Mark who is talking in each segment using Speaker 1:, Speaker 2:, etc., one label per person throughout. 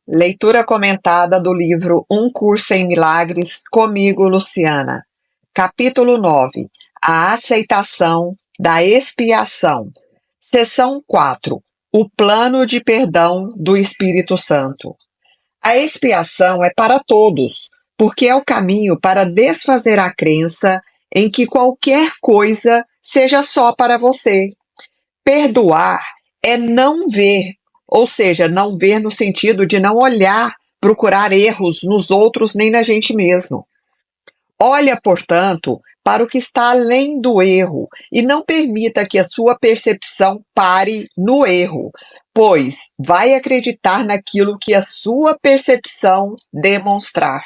Speaker 1: Leitura comentada do livro Um Curso em Milagres, comigo, Luciana. Capítulo 9. A aceitação da expiação. Seção 4. O plano de perdão do Espírito Santo. A expiação é para todos, porque é o caminho para desfazer a crença em que qualquer coisa seja só para você. Perdoar é não ver, ou seja, não ver no sentido de não olhar, procurar erros nos outros nem na gente mesmo. Olha, portanto, para o que está além do erro e não permita que a sua percepção pare no erro, pois vai acreditar naquilo que a sua percepção demonstrar.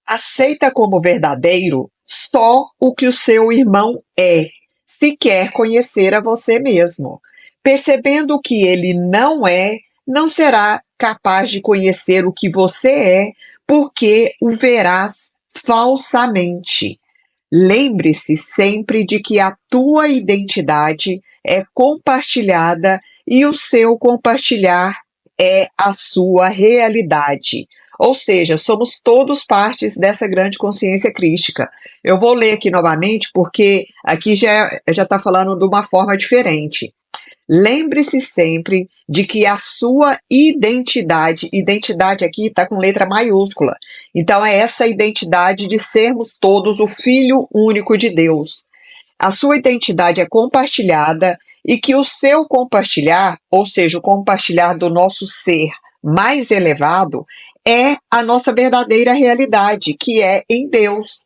Speaker 1: Aceita como verdadeiro só o que o seu irmão é, se quer conhecer a você mesmo. Percebendo que ele não é, não será capaz de conhecer o que você é, porque o verás falsamente. Lembre-se sempre de que a tua identidade é compartilhada e o seu compartilhar é a sua realidade. Ou seja, somos todos partes dessa grande consciência crística. Eu vou ler aqui novamente porque aqui já está falando de uma forma diferente. Lembre-se sempre de que a sua identidade aqui está com letra maiúscula. Então é essa identidade de sermos todos o Filho único de Deus. A sua identidade é compartilhada e que o seu compartilhar, ou seja, o compartilhar do nosso ser mais elevado, é a nossa verdadeira realidade, que é em Deus.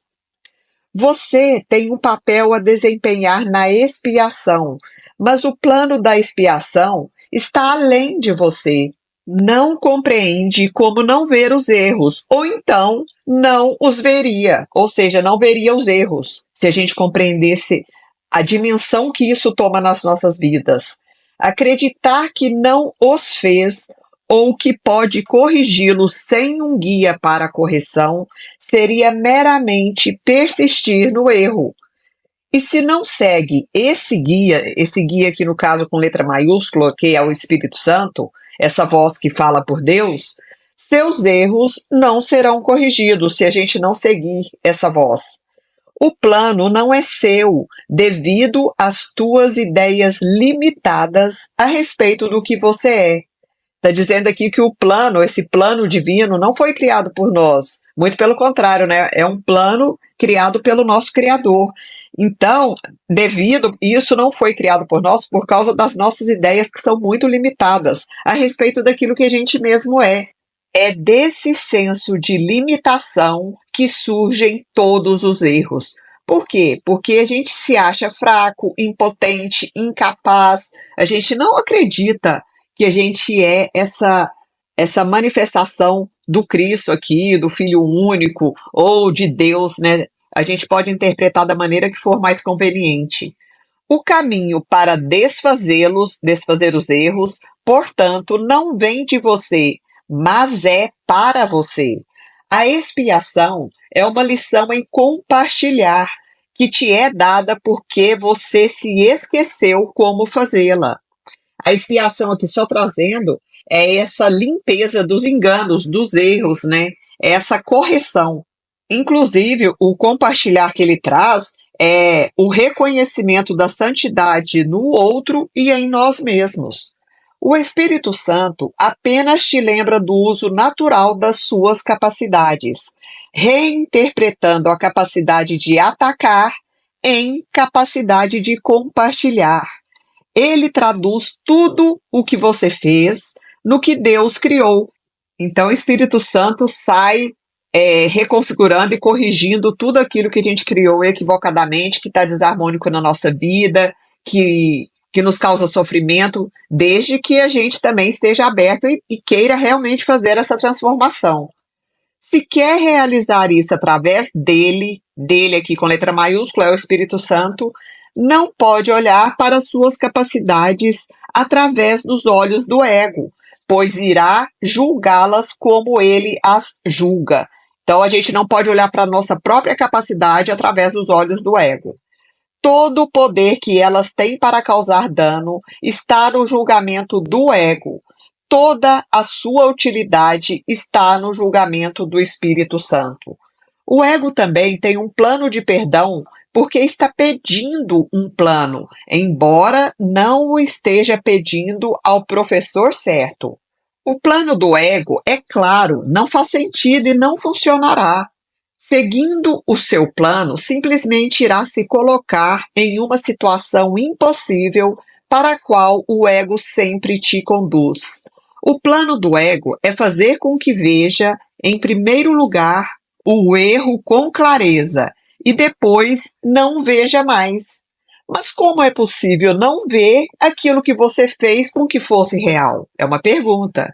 Speaker 1: Você tem um papel a desempenhar na expiação, mas o plano da expiação está além de você. Não compreende como não ver os erros, ou então não os veria, ou seja, não veria os erros, se a gente compreendesse a dimensão que isso toma nas nossas vidas. Acreditar que não os fez ou que pode corrigi-los sem um guia para a correção seria meramente persistir no erro. E se não segue esse guia aqui no caso com letra maiúscula, que é o Espírito Santo, essa voz que fala por Deus, seus erros não serão corrigidos se a gente não seguir essa voz. O plano não é seu, devido às tuas ideias limitadas a respeito do que você é. Está dizendo aqui que o plano, esse plano divino, não foi criado por nós. Muito pelo contrário, né? É um plano criado pelo nosso Criador. Então, isso não foi criado por nós por causa das nossas ideias que são muito limitadas a respeito daquilo que a gente mesmo é. É desse senso de limitação que surgem todos os erros. Por quê? Porque a gente se acha fraco, impotente, incapaz, a gente não acredita que a gente é essa manifestação do Cristo aqui, do Filho único, ou de Deus, né? A gente pode interpretar da maneira que for mais conveniente. O caminho para desfazer os erros, portanto, não vem de você, mas é para você. A expiação é uma lição em compartilhar, que te é dada porque você se esqueceu como fazê-la. A expiação aqui só trazendo é essa limpeza dos enganos, dos erros, né? Essa correção. Inclusive, o compartilhar que ele traz é o reconhecimento da santidade no outro e em nós mesmos. O Espírito Santo apenas te lembra do uso natural das suas capacidades, reinterpretando a capacidade de atacar em capacidade de compartilhar. Ele traduz tudo o que você fez no que Deus criou. Então, o Espírito Santo sai reconfigurando e corrigindo tudo aquilo que a gente criou equivocadamente, que está desarmônico na nossa vida, que nos causa sofrimento, desde que a gente também esteja aberto e queira realmente fazer essa transformação. Se quer realizar isso através dele aqui com letra maiúscula, é o Espírito Santo, não pode olhar para suas capacidades através dos olhos do ego, pois irá julgá-las como ele as julga. Então, a gente não pode olhar para a nossa própria capacidade através dos olhos do ego. Todo o poder que elas têm para causar dano está no julgamento do ego. toda a sua utilidade está no julgamento do Espírito Santo. O ego também tem um plano de perdão porque está pedindo um plano, embora não o esteja pedindo ao professor certo. O plano do ego, é claro, não faz sentido e não funcionará. Seguindo o seu plano, simplesmente irá se colocar em uma situação impossível para a qual o ego sempre te conduz. O plano do ego é fazer com que veja, em primeiro lugar, o erro com clareza e depois não veja mais. Mas como é possível não ver aquilo que você fez com que fosse real? É uma pergunta.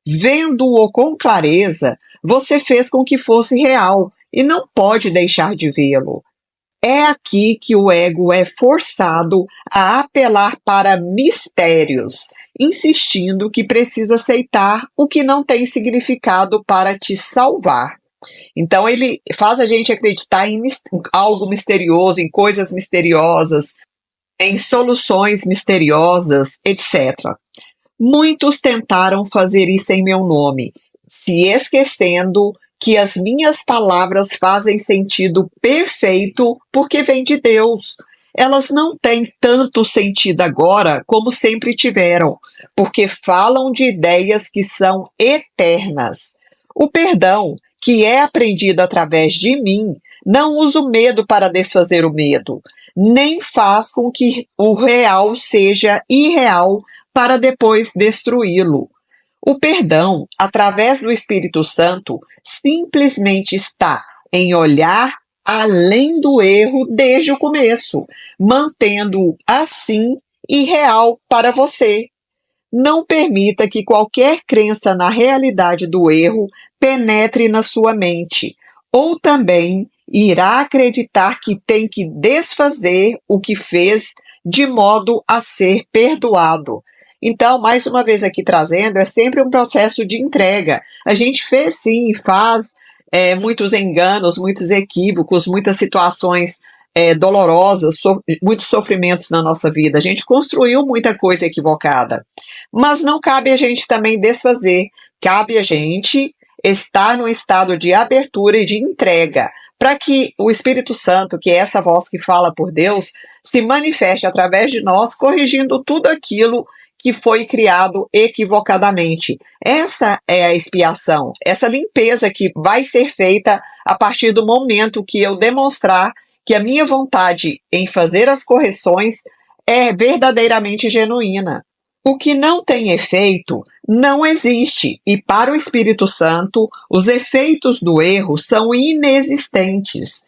Speaker 1: Vendo-o com clareza, você fez com que fosse real e não pode deixar de vê-lo. É aqui que o ego é forçado a apelar para mistérios, insistindo que precisa aceitar o que não tem significado para te salvar. Então ele faz a gente acreditar em algo misterioso, em coisas misteriosas, em soluções misteriosas, etc. Muitos tentaram fazer isso em meu nome, se esquecendo que as minhas palavras fazem sentido perfeito porque vêm de Deus. Elas não têm tanto sentido agora como sempre tiveram, porque falam de ideias que são eternas. O perdão, que é aprendido através de mim, não usa o medo para desfazer o medo, nem faz com que o real seja irreal para depois destruí-lo. O perdão, através do Espírito Santo, simplesmente está em olhar além do erro desde o começo, mantendo-o assim irreal para você. Não permita que qualquer crença na realidade do erro penetre na sua mente, ou também irá acreditar que tem que desfazer o que fez de modo a ser perdoado. Então, mais uma vez aqui trazendo, é sempre um processo de entrega. A gente fez sim, faz muitos enganos, muitos equívocos, muitas situações dolorosas, muitos sofrimentos na nossa vida. A gente construiu muita coisa equivocada. Mas não cabe a gente também desfazer. Cabe a gente estar num estado de abertura e de entrega, para que o Espírito Santo, que é essa voz que fala por Deus, se manifeste através de nós, corrigindo tudo aquilo que foi criado equivocadamente. Essa é a expiação, essa limpeza que vai ser feita a partir do momento que eu demonstrar que a minha vontade em fazer as correções é verdadeiramente genuína. O que não tem efeito não existe, e para o Espírito Santo, os efeitos do erro são inexistentes.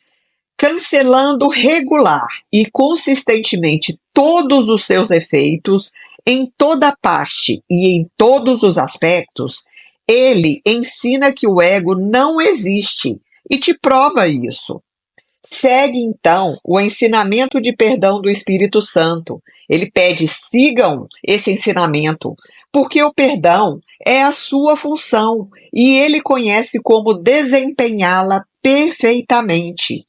Speaker 1: Cancelando regular e consistentemente todos os seus efeitos, em toda parte e em todos os aspectos, ele ensina que o ego não existe e te prova isso. Segue então o ensinamento de perdão do Espírito Santo. Ele pede: sigam esse ensinamento, porque o perdão é a sua função e ele conhece como desempenhá-la perfeitamente.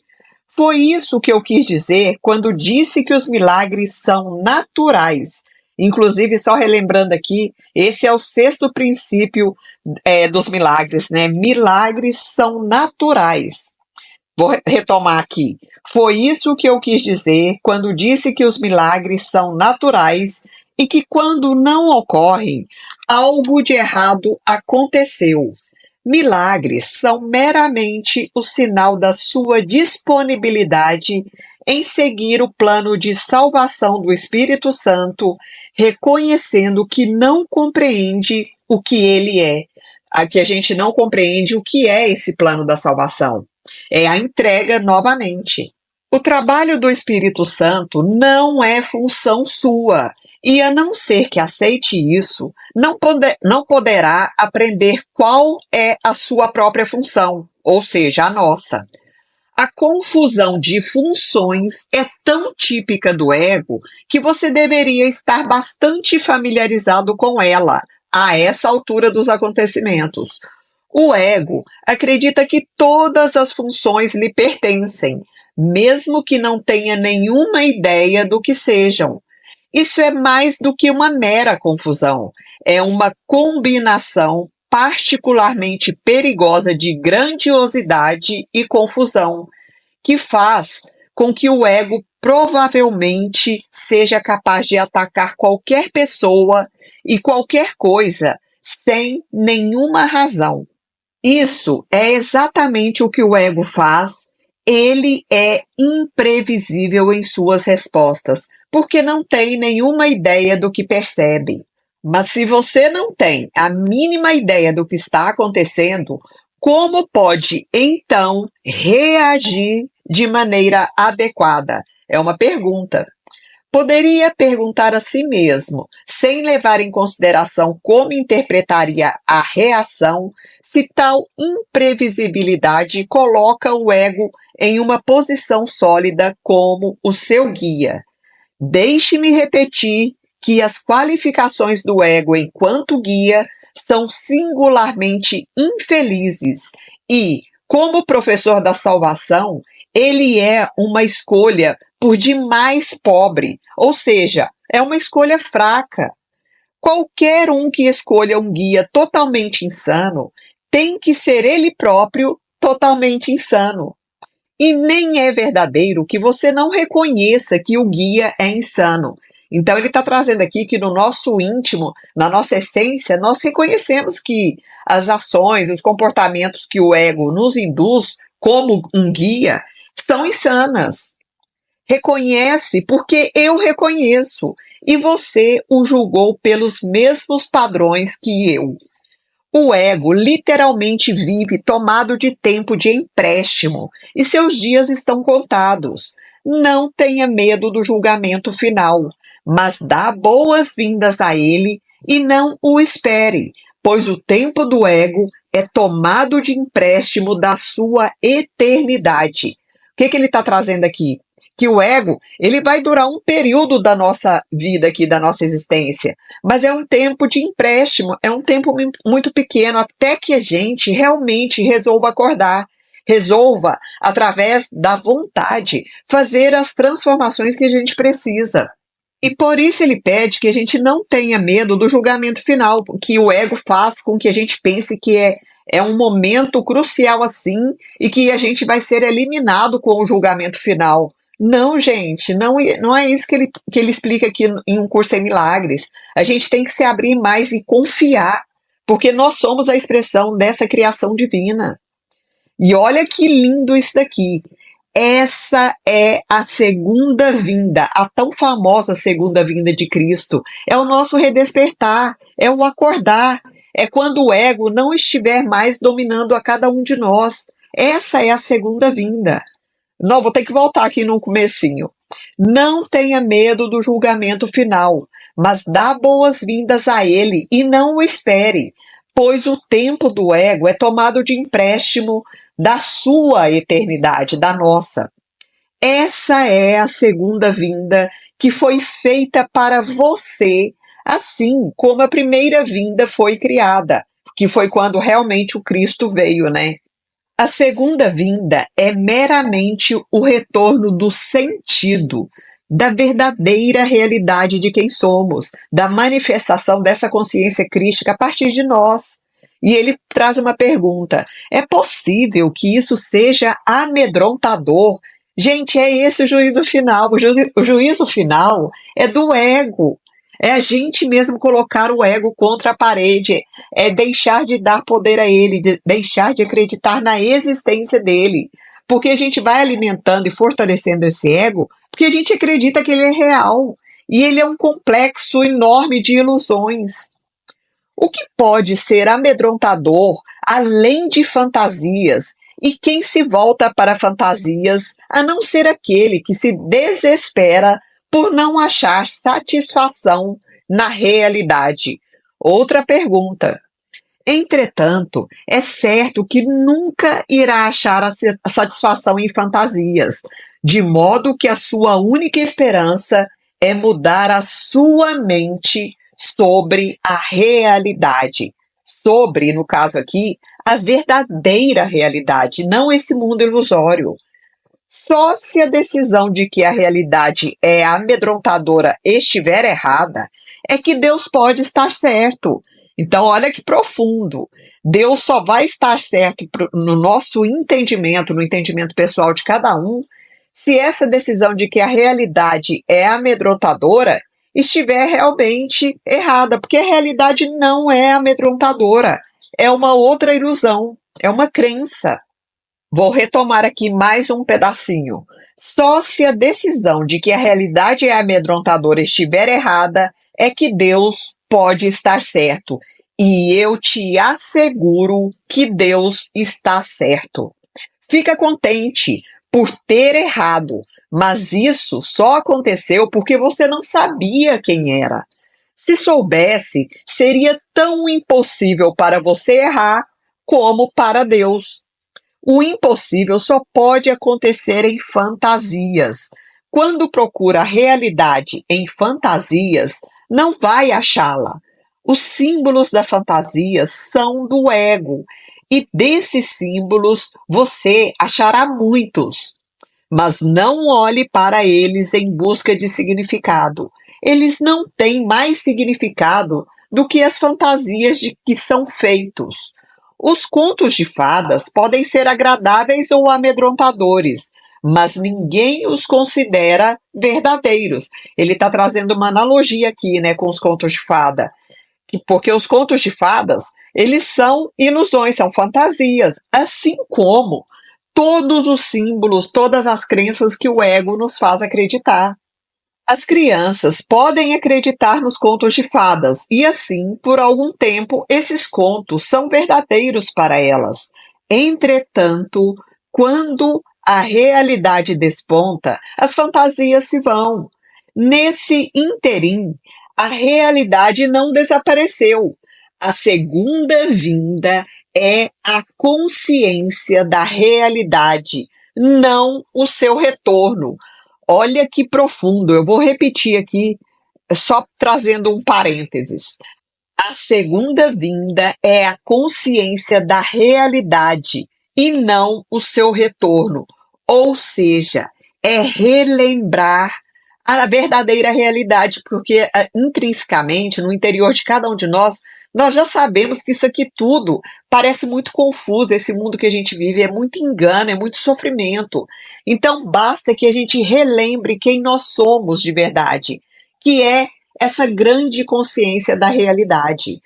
Speaker 1: Foi isso que eu quis dizer quando disse que os milagres são naturais. Inclusive, só relembrando aqui, esse é o sexto princípio dos milagres, né? Milagres são naturais. Vou retomar aqui. Foi isso que eu quis dizer quando disse que os milagres são naturais e que quando não ocorrem, algo de errado aconteceu. Milagres são meramente o sinal da sua disponibilidade em seguir o plano de salvação do Espírito Santo, reconhecendo que não compreende o que ele é, que a gente não compreende o que é esse plano da salvação. É a entrega novamente. O trabalho do Espírito Santo não é função sua, e a não ser que aceite isso, não poderá aprender qual é a sua própria função, ou seja, a nossa. A confusão de funções é tão típica do ego que você deveria estar bastante familiarizado com ela a essa altura dos acontecimentos. O ego acredita que todas as funções lhe pertencem, mesmo que não tenha nenhuma ideia do que sejam. Isso é mais do que uma mera confusão. é uma combinação particularmente perigosa de grandiosidade e confusão, que faz com que o ego provavelmente seja capaz de atacar qualquer pessoa e qualquer coisa sem nenhuma razão. Isso é exatamente o que o ego faz. Ele é imprevisível em suas respostas, porque não tem nenhuma ideia do que percebe. Mas se você não tem a mínima ideia do que está acontecendo, como pode então reagir de maneira adequada? É uma pergunta. Poderia perguntar a si mesmo, sem levar em consideração como interpretaria a reação, se tal imprevisibilidade coloca o ego em uma posição sólida como o seu guia. Deixe-me repetir que as qualificações do ego enquanto guia são singularmente infelizes e, como professor da salvação, ele é uma escolha por demais pobre, ou seja, é uma escolha fraca. Qualquer um que escolha um guia totalmente insano tem que ser ele próprio totalmente insano. E nem é verdadeiro que você não reconheça que o guia é insano. Então, ele está trazendo aqui que no nosso íntimo, na nossa essência, nós reconhecemos que as ações, os comportamentos que o ego nos induz como um guia são insanas. Reconhece porque eu reconheço e você o julgou pelos mesmos padrões que eu. O ego literalmente vive tomado de tempo de empréstimo e seus dias estão contados. Não tenha medo do julgamento final, mas dá boas-vindas a ele e não o espere, pois o tempo do ego é tomado de empréstimo da sua eternidade. O que ele está trazendo aqui? Que o ego, ele vai durar um período da nossa vida aqui, da nossa existência, mas é um tempo de empréstimo, é um tempo muito pequeno, até que a gente realmente resolva acordar, resolva, através da vontade, fazer as transformações que a gente precisa. E por isso ele pede que a gente não tenha medo do julgamento final, que o ego faz com que a gente pense que é um momento crucial assim e que a gente vai ser eliminado com o julgamento final. Não, gente, não é isso que ele explica aqui em Um Curso em Milagres. A gente tem que se abrir mais e confiar, porque nós somos a expressão dessa criação divina. E olha que lindo isso daqui. Essa é a segunda vinda, a tão famosa segunda vinda de Cristo. É o nosso redespertar, é o acordar, é quando o ego não estiver mais dominando a cada um de nós. Essa é a segunda vinda. Não, vou ter que voltar aqui no comecinho. Não tenha medo do julgamento final, mas dá boas-vindas a ele e não o espere, pois o tempo do ego é tomado de empréstimo da sua eternidade, da nossa. Essa é a segunda vinda que foi feita para você, assim como a primeira vinda foi criada, que foi quando realmente o Cristo veio, né? A segunda vinda é meramente o retorno do sentido, da verdadeira realidade de quem somos, da manifestação dessa consciência crística a partir de nós. E ele traz uma pergunta: é possível que isso seja amedrontador? Gente, é esse o juízo final. O juízo final é do ego. É a gente mesmo colocar o ego contra a parede, é deixar de dar poder a ele, de deixar de acreditar na existência dele. Porque a gente vai alimentando e fortalecendo esse ego, porque a gente acredita que ele é real. E ele é um complexo enorme de ilusões. O que pode ser amedrontador, além de fantasias, e quem se volta para fantasias, a não ser aquele que se desespera por não achar satisfação na realidade? Outra pergunta. Entretanto, é certo que nunca irá achar a satisfação em fantasias, de modo que a sua única esperança é mudar a sua mente sobre a realidade. Sobre, no caso aqui, a verdadeira realidade, não esse mundo ilusório. Só se a decisão de que a realidade é amedrontadora estiver errada, é que Deus pode estar certo. Então, olha que profundo. Deus só vai estar certo no nosso entendimento, no entendimento pessoal de cada um, se essa decisão de que a realidade é amedrontadora estiver realmente errada, porque a realidade não é amedrontadora, é uma outra ilusão, é uma crença. Vou retomar aqui mais um pedacinho. Só se a decisão de que a realidade é amedrontadora estiver errada, é que Deus pode estar certo. E eu te asseguro que Deus está certo. Fica contente por ter errado, mas isso só aconteceu porque você não sabia quem era. Se soubesse, seria tão impossível para você errar como para Deus. O impossível só pode acontecer em fantasias. Quando procura a realidade em fantasias, não vai achá-la. Os símbolos da fantasia são do ego, e desses símbolos você achará muitos. Mas não olhe para eles em busca de significado. Eles não têm mais significado do que as fantasias de que são feitos. Os contos de fadas podem ser agradáveis ou amedrontadores, mas ninguém os considera verdadeiros. Ele está trazendo uma analogia aqui, né, com os contos de fada, porque os contos de fadas, eles são ilusões, são fantasias, assim como todos os símbolos, todas as crenças que o ego nos faz acreditar. As crianças podem acreditar nos contos de fadas e, assim, por algum tempo, esses contos são verdadeiros para elas. Entretanto, quando a realidade desponta, as fantasias se vão. Nesse ínterim, a realidade não desapareceu. A segunda vinda é a consciência da realidade, não o seu retorno. Olha que profundo, eu vou repetir aqui, só trazendo um parênteses. A segunda vinda é a consciência da realidade e não o seu retorno. Ou seja, é relembrar a verdadeira realidade, porque intrinsecamente, no interior de cada um de nós já sabemos que isso aqui tudo parece muito confuso. Esse mundo que a gente vive é muito engano, é muito sofrimento. Então, basta que a gente relembre quem nós somos de verdade, que é essa grande consciência da realidade.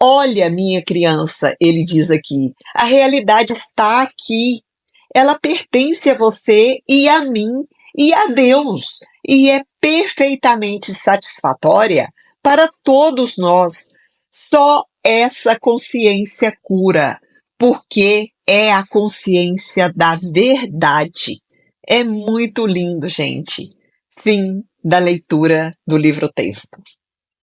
Speaker 1: Olha, minha criança, ele diz aqui, a realidade está aqui. Ela pertence a você e a mim e a Deus, e é perfeitamente satisfatória para todos nós. Só essa consciência cura, porque é a consciência da verdade. É muito lindo, gente. Fim da leitura do livro-texto.